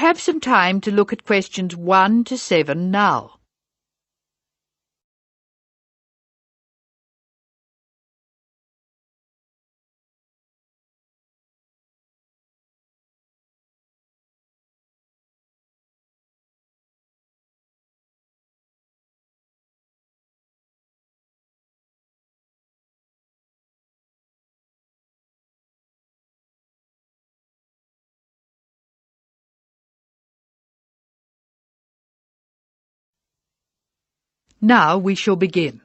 have some time to look at questions 1 to 7 now. Now we shall begin.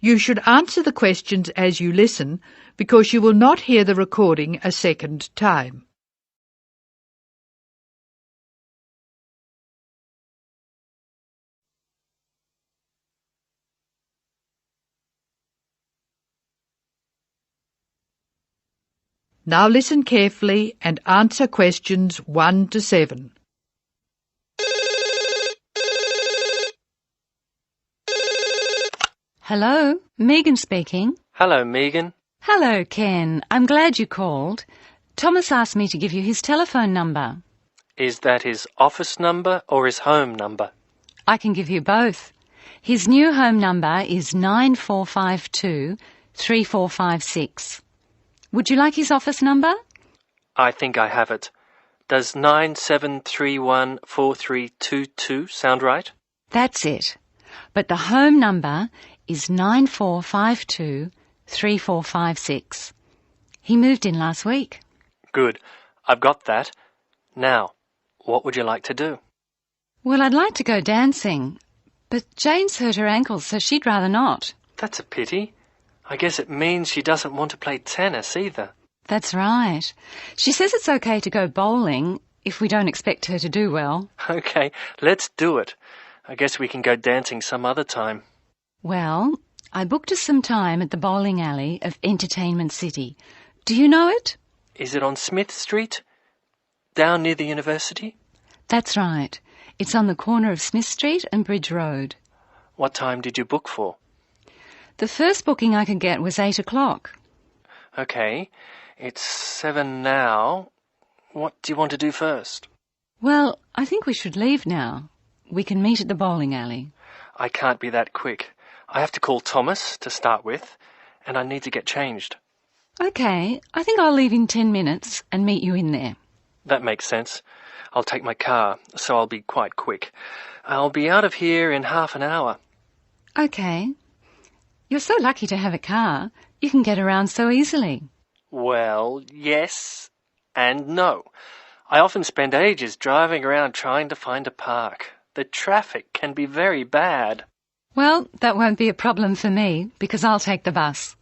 You should answer the questions as you listen, because you will not hear the recording a second time. Now listen carefully and answer questions 1 to 7. Hello, Megan speaking. Hello, Megan. Hello, Ken. I'm glad you called. Thomas asked me to give you his telephone number. Is that his office number or his home number? I can give you both. His new home number is 9452 3456. Would you like his office number? I think I have it. Does 97314322 sound right? That's it. But the home number is 9452 3456. He moved in last week. Good. I've got that. Now, what would you like to do? Well, I'd like to go dancing, but Jane's hurt her ankle, so she'd rather not. That's a pity. I guess it means she doesn't want to play tennis either. That's right. She says it's okay to go bowling if we don't expect her to do well. Okay, let's do it. I guess we can go dancing some other time. Well, I booked us some time at the bowling alley of Entertainment City. Do you know it? Is it on Smith Street? Down near the university? That's right. It's on the corner of Smith Street and Bridge Road. What time did you book for? The first booking I could get was 8 o'clock. Okay, it's 7 now. What do you want to do first? Well, I think we should leave now. We can meet at the bowling alley. I can't be that quick. I have to call Thomas to start with, and I need to get changed. Okay, I think I'll leave in 10 minutes and meet you in there. That makes sense. I'll take my car, so I'll be quite quick. I'll be out of here in half an hour. Okay. You're so lucky to have a car. You can get around so easily. Well, yes and no. I often spend ages driving around trying to find a park. The traffic can be very bad. Well, that won't be a problem for me, because I'll take the bus.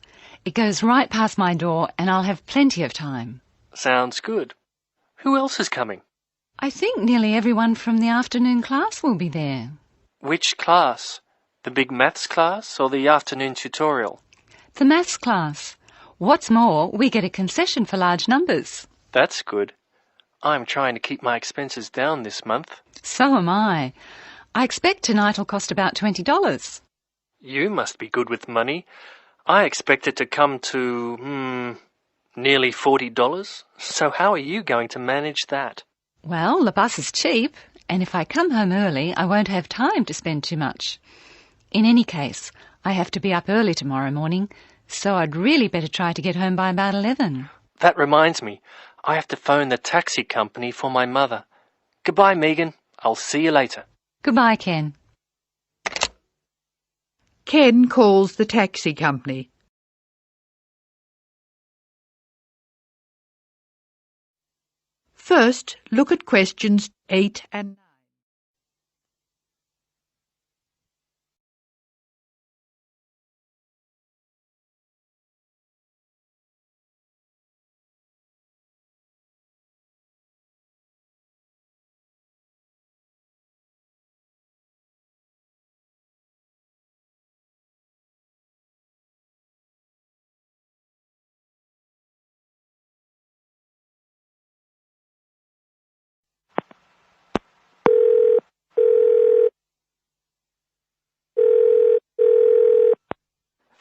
It goes right past my door, and I'll have plenty of time. Sounds good. Who else is coming? I think nearly everyone from the afternoon class will be there. Which class? The big maths class or the afternoon tutorial? The maths class. What's more, we get a concession for large numbers. That's good. I'm trying to keep my expenses down this month. So am I. I expect tonight will cost about $20. You must be good with money. I expect it to come to, nearly $40. So how are you going to manage that? Well, the bus is cheap, and if I come home early, I won't have time to spend too much. In any case, I have to be up early tomorrow morning, so I'd really better try to get home by about 11. That reminds me. I have to phone the taxi company for my mother. Goodbye, Megan. I'll see you later. Goodbye, Ken. Ken calls the taxi company. First, look at questions 8 and 9.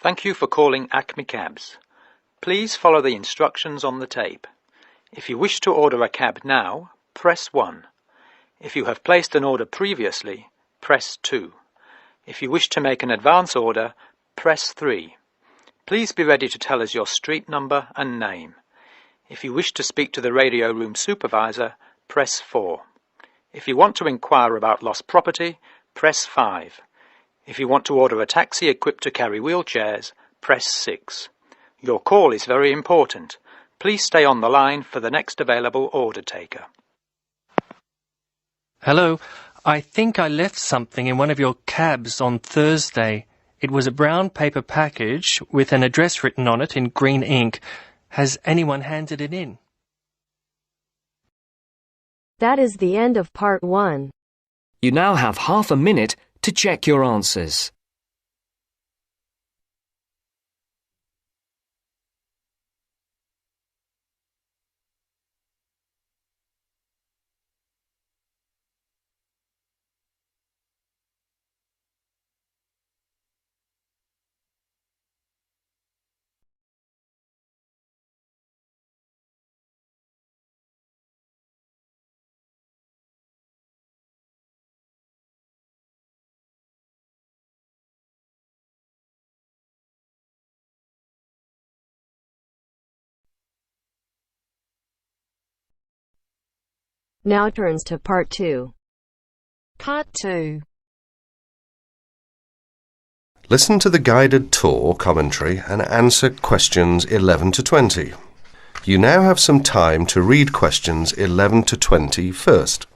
Thank you for calling Acme Cabs. Please follow the instructions on the tape. If you wish to order a cab now, press 1. If you have placed an order previously, press 2. If you wish to make an advance order, press 3. Please be ready to tell us your street number and name. If you wish to speak to the radio room supervisor, press 4. If you want to inquire about lost property, press 5. If you want to order a taxi equipped to carry wheelchairs, press 6. Your call is very important. Please stay on the line for the next available order taker. Hello, I think I left something in one of your cabs on Thursday. It was a brown paper package with an address written on it in green ink. Has anyone handed it in? That is the end of part 1. You now have half a minute to check your answers. Now turns to part 2. Part 2. Listen to the guided tour commentary and answer questions 11 to 20. You now have some time to read questions 11 to 20 first.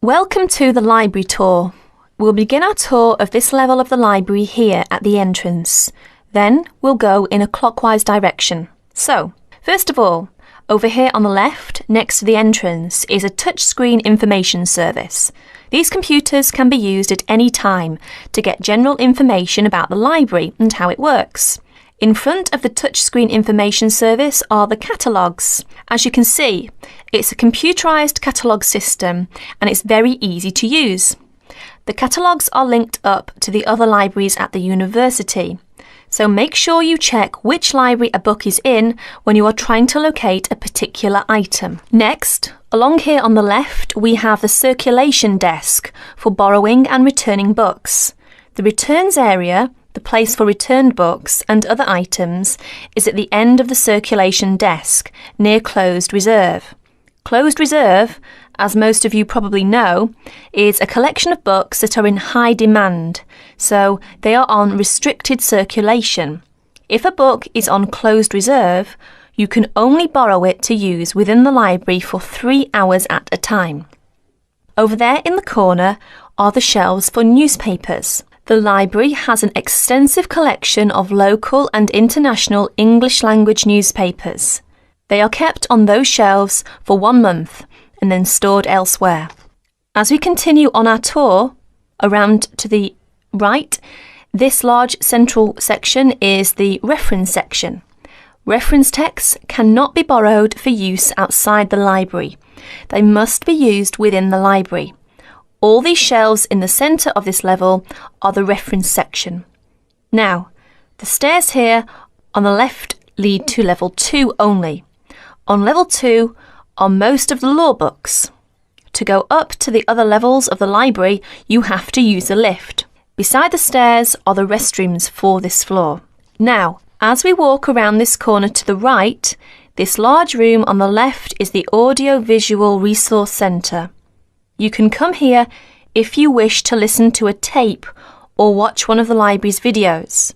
Welcome to the library tour. We'll begin our tour of this level of the library here at the entrance. Then we'll go in a clockwise direction. So, first of all, over here on the left, next to the entrance, is a touchscreen information service. These computers can be used at any time to get general information about the library and how it works. In front of the touchscreen information service are the catalogues. As you can see, it's a computerized catalogue system and it's very easy to use. The catalogues are linked up to the other libraries at the university. So make sure you check which library a book is in when you are trying to locate a particular item. Next, along here on the left, we have the circulation desk for borrowing and returning books. The returns area, the place for returned books and other items, is at the end of the circulation desk, near closed reserve. Closed reserve, as most of you probably know, is a collection of books that are in high demand, so they are on restricted circulation. If a book is on closed reserve, you can only borrow it to use within the library for 3 hours at a time. Over there in the corner are the shelves for newspapers. The library has an extensive collection of local and international English language newspapers. They are kept on those shelves for 1 month and then stored elsewhere. As we continue on our tour, around to the right, this large central section is the reference section. Reference texts cannot be borrowed for use outside the library. They must be used within the library. All these shelves in the centre of this level are the reference section. Now, the stairs here on the left lead to level 2 only. On level 2 are most of the law books. To go up to the other levels of the library, you have to use a lift. Beside the stairs are the restrooms for this floor. Now, as we walk around this corner to the right, this large room on the left is the Audio-Visual Resource Centre. You can come here if you wish to listen to a tape or watch one of the library's videos.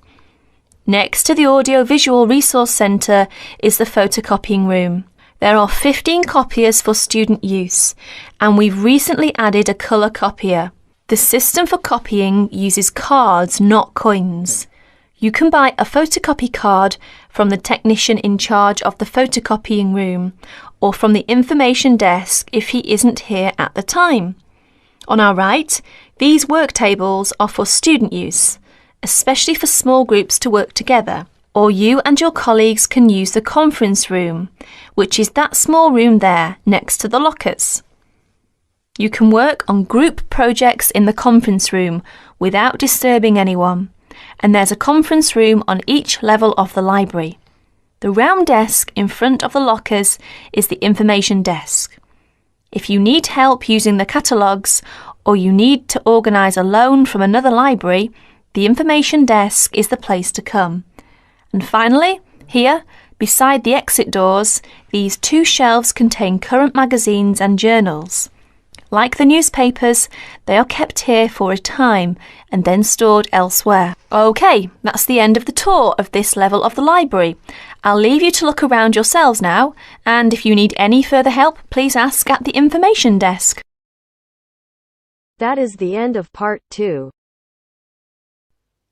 Next to the Audio-Visual Resource Centre is the photocopying room. There are 15 copiers for student use, and we've recently added a colour copier. The system for copying uses cards, not coins. You can buy a photocopy card from the technician in charge of the photocopying room or from the information desk if he isn't here at the time. On our right, these work tables are for student use, especially for small groups to work together, or you and your colleagues can use the conference room, which is that small room there next to the lockers. You can work on group projects in the conference room without disturbing anyone, and there's a conference room on each level of the library. The round desk in front of the lockers is the information desk. If you need help using the catalogues or you need to organise a loan from another library, the information desk is the place to come. And finally, here, beside the exit doors, these two shelves contain current magazines and journals. Like the newspapers, they are kept here for a time and then stored elsewhere. OK, that's the end of the tour of this level of the library. I'll leave you to look around yourselves now, and if you need any further help, please ask at the information desk. That is the end of part 2.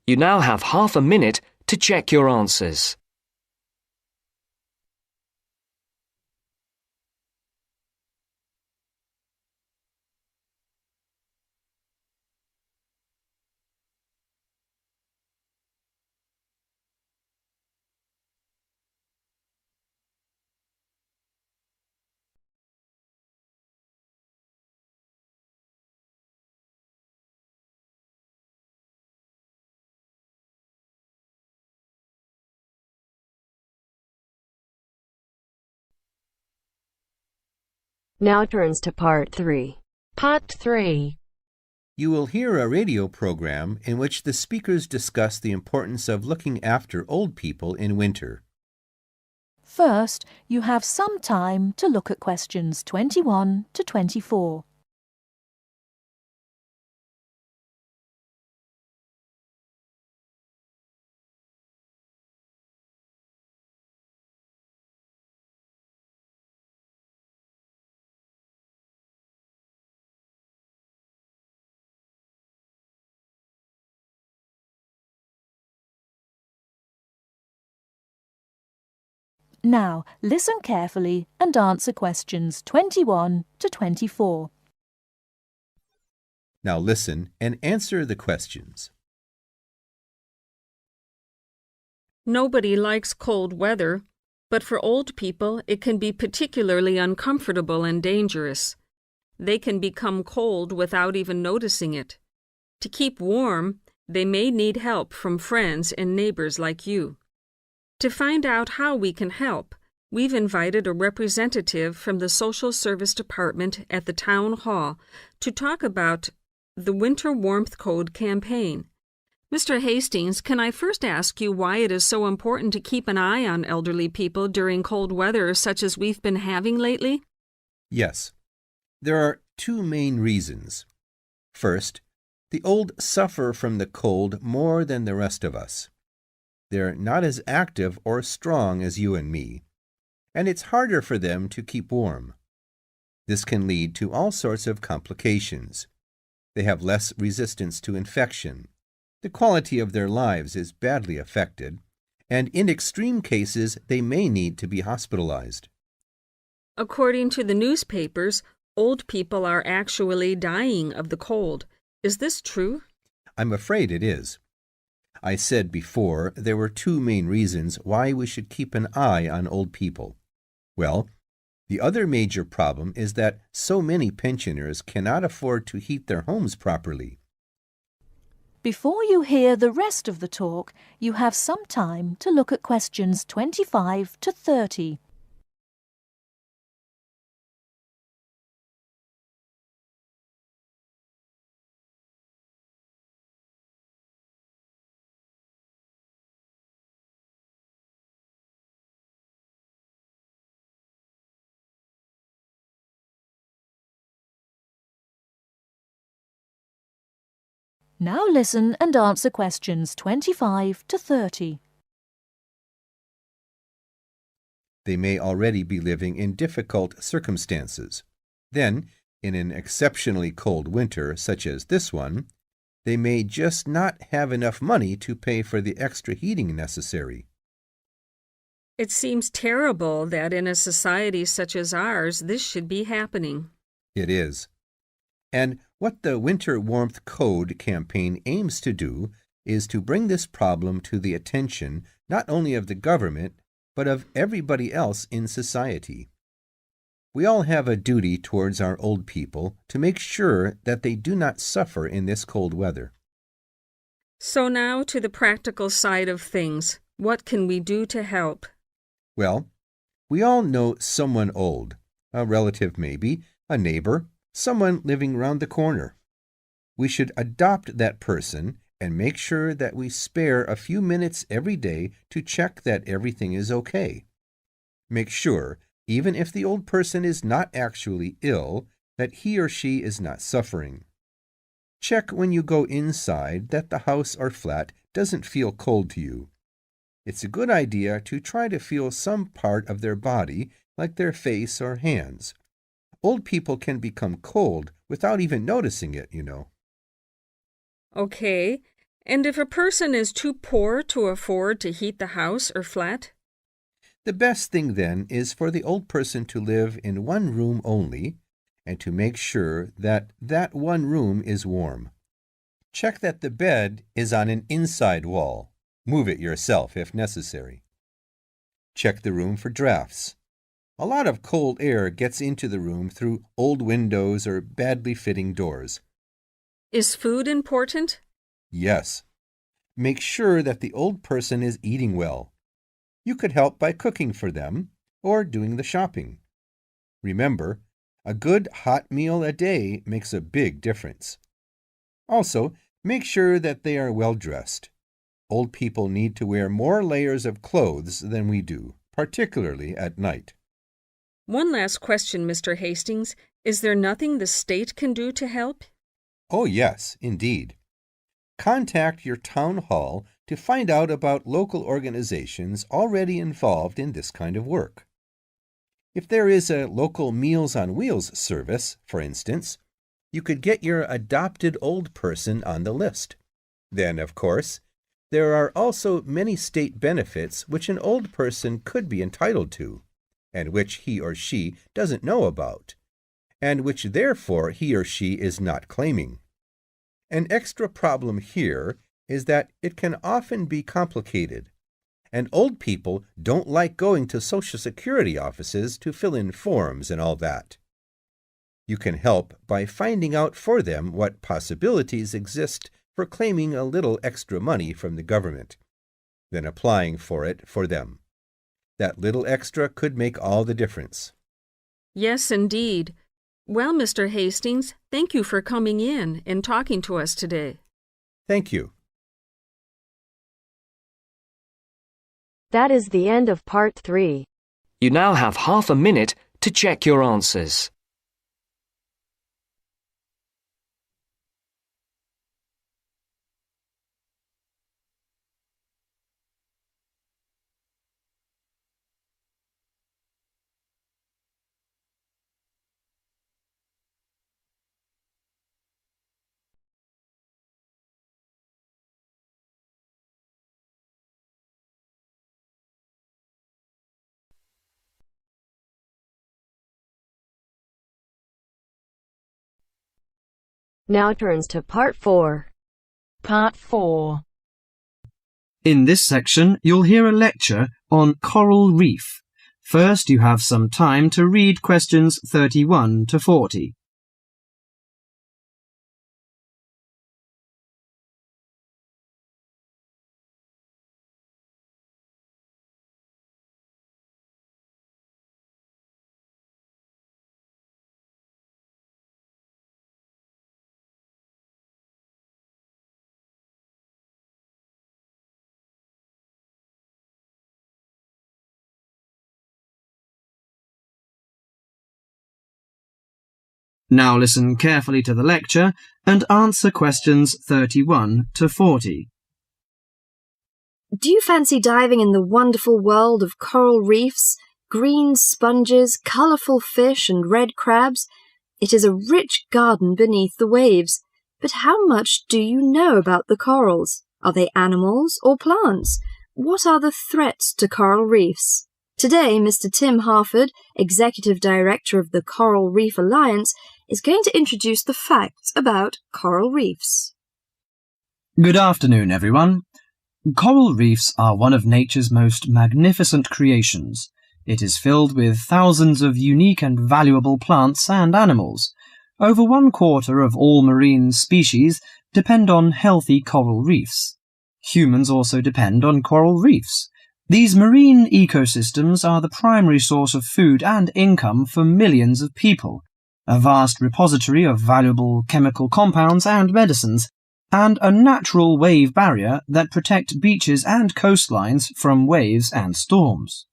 You now have half a minute to check your answers. Now turns to part 3. Part 3. You will hear a radio program in which the speakers discuss the importance of looking after old people in winter. First, you have some time to look at questions 21 to 24. Now, listen carefully and answer questions 21 to 24. Now listen and answer the questions. Nobody likes cold weather, but for old people it can be particularly uncomfortable and dangerous. They can become cold without even noticing it. To keep warm, they may need help from friends and neighbors like you. To find out how we can help, we've invited a representative from the Social Service Department at the Town Hall to talk about the Winter Warmth Code campaign. Mr. Hastings, can I first ask you why it is so important to keep an eye on elderly people during cold weather such as we've been having lately? Yes. There are two main reasons. First, the old suffer from the cold more than the rest of us. They're not as active or strong as you and me, and it's harder for them to keep warm. This can lead to all sorts of complications. They have less resistance to infection. The quality of their lives is badly affected, and in extreme cases, they may need to be hospitalized. According to the newspapers, old people are actually dying of the cold. Is this true? I'm afraid it is. I said before there were two main reasons why we should keep an eye on old people. Well, the other major problem is that so many pensioners cannot afford to heat their homes properly. Before you hear the rest of the talk, you have some time to look at questions 25 to 30. Now listen and answer questions 25 to 30. They may already be living in difficult circumstances. Then, in an exceptionally cold winter such as this one, they may just not have enough money to pay for the extra heating necessary. It seems terrible that in a society such as ours, this should be happening. It is. And What the Winter Warmth Code campaign aims to do is to bring this problem to the attention not only of the government, but of everybody else in society. We all have a duty towards our old people to make sure that they do not suffer in this cold weather. So now to the practical side of things. What can we do to help? Well, we all know someone old, a relative maybe, a neighbor, someone living round the corner. We should adopt that person and make sure that we spare a few minutes every day to check that everything is okay. Make sure, even if the old person is not actually ill, that he or she is not suffering. Check when you go inside that the house or flat doesn't feel cold to you. It's a good idea to try to feel some part of their body, like their face or hands. Old people can become cold without even noticing it, you know. Okay, and if a person is too poor to afford to heat the house or flat? The best thing then is for the old person to live in one room only, and to make sure that that one room is warm. Check that the bed is on an inside wall. Move it yourself if necessary. Check the room for drafts. A lot of cold air gets into the room through old windows or badly fitting doors. Is food important? Yes. Make sure that the old person is eating well. You could help by cooking for them or doing the shopping. Remember, a good hot meal a day makes a big difference. Also, make sure that they are well dressed. Old people need to wear more layers of clothes than we do, particularly at night. One last question, Mr. Hastings. Is there nothing the state can do to help? Oh, yes, indeed. Contact your town hall to find out about local organizations already involved in this kind of work. If there is a local Meals on Wheels service, for instance, you could get your adopted old person on the list. Then, of course, there are also many state benefits which an old person could be entitled to, and which he or she doesn't know about, and which therefore he or she is not claiming. An extra problem here is that it can often be complicated, and old people don't like going to Social Security offices to fill in forms and all that. You can help by finding out for them what possibilities exist for claiming a little extra money from the government, then applying for it for them. That little extra could make all the difference. Yes, indeed. Well, Mr. Hastings, thank you for coming in and talking to us today. Thank you. That is the end of part 3. You now have half a minute to check your answers. Now turns to part 4. Part 4. In this section, you'll hear a lecture on coral reef. First, you have some time to read questions 31 to 40. Now listen carefully to the lecture and answer questions 31 to 40. Do you fancy diving in the wonderful world of coral reefs, green sponges, colourful fish and red crabs? It is a rich garden beneath the waves. But how much do you know about the corals? Are they animals or plants? What are the threats to coral reefs? Today, Mr. Tim Harford, Executive Director of the Coral Reef Alliance, is going to introduce the facts about coral reefs. Good afternoon, everyone. Coral reefs are one of nature's most magnificent creations. It is filled with thousands of unique and valuable plants and animals. Over 1/4 of all marine species depend on healthy coral reefs. Humans also depend on coral reefs. These marine ecosystems are the primary source of food and income for millions of people, a vast repository of valuable chemical compounds and medicines, and a natural wave barrier that protect beaches and coastlines from waves and storms.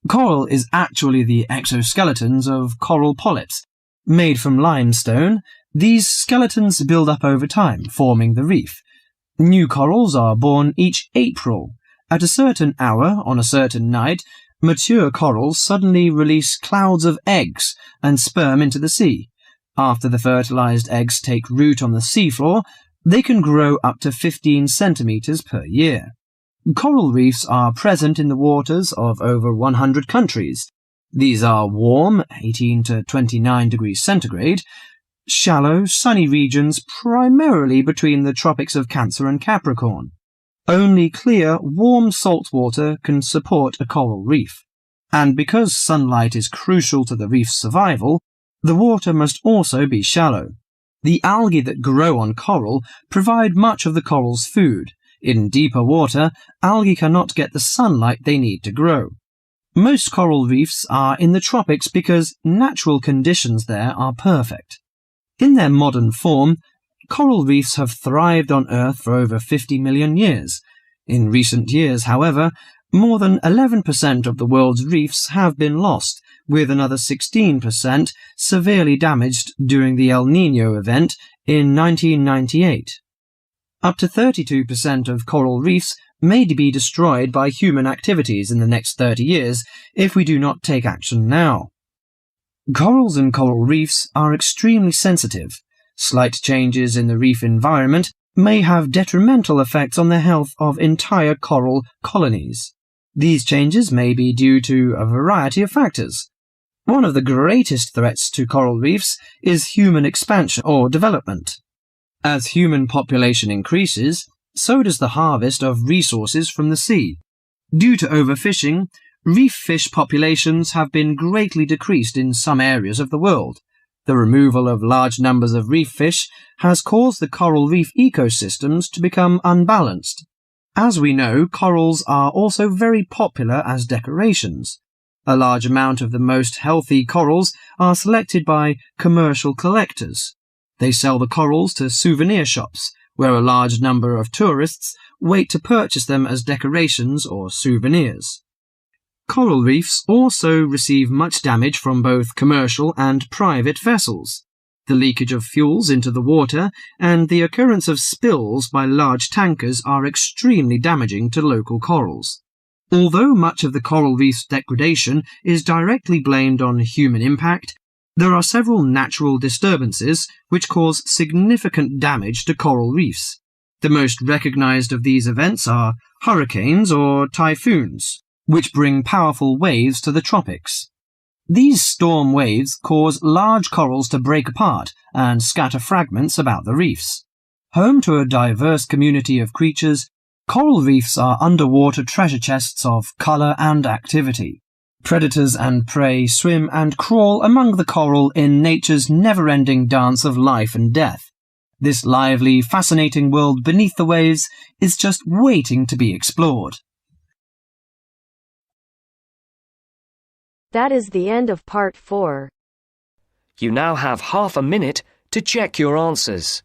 Coral is actually the exoskeletons of coral polyps. Made from limestone, these skeletons build up over time, forming the reef. New corals are born each April. At a certain hour, on a certain night, mature corals suddenly release clouds of eggs and sperm into the sea. After the fertilized eggs take root on the seafloor, they can grow up to 15 centimeters per year. Coral reefs are present in the waters of over 100 countries. These are warm, 18 to 29 degrees centigrade, shallow, sunny regions primarily between the tropics of Cancer and Capricorn. Only clear, warm salt water can support a coral reef. And because sunlight is crucial to the reef's survival, the water must also be shallow. The algae that grow on coral provide much of the coral's food. In deeper water, algae cannot get the sunlight they need to grow. Most coral reefs are in the tropics because natural conditions there are perfect. In their modern form, coral reefs have thrived on Earth for over 50 million years. In recent years, however, more than 11% of the world's reefs have been lost, with another 16% severely damaged during the El Niño event in 1998. Up to 32% of coral reefs may be destroyed by human activities in the next 30 years if we do not take action now. Corals and coral reefs are extremely sensitive. Slight changes in the reef environment may have detrimental effects on the health of entire coral colonies. These changes may be due to a variety of factors. One of the greatest threats to coral reefs is human expansion or development. As human population increases, so does the harvest of resources from the sea. Due to overfishing, reef fish populations have been greatly decreased in some areas of the world. The removal of large numbers of reef fish has caused the coral reef ecosystems to become unbalanced. As we know, corals are also very popular as decorations. A large amount of the most healthy corals are selected by commercial collectors. They sell the corals to souvenir shops, where a large number of tourists wait to purchase them as decorations or souvenirs. Coral reefs also receive much damage from both commercial and private vessels. The leakage of fuels into the water and the occurrence of spills by large tankers are extremely damaging to local corals. Although much of the coral reef's degradation is directly blamed on human impact, there are several natural disturbances which cause significant damage to coral reefs. The most recognized of these events are hurricanes or typhoons, which bring powerful waves to the tropics. These storm waves cause large corals to break apart and scatter fragments about the reefs. Home to a diverse community of creatures, coral reefs are underwater treasure chests of colour and activity. Predators and prey swim and crawl among the coral in nature's never-ending dance of life and death. This lively, fascinating world beneath the waves is just waiting to be explored. That is the end of part 4. You now have half a minute to check your answers.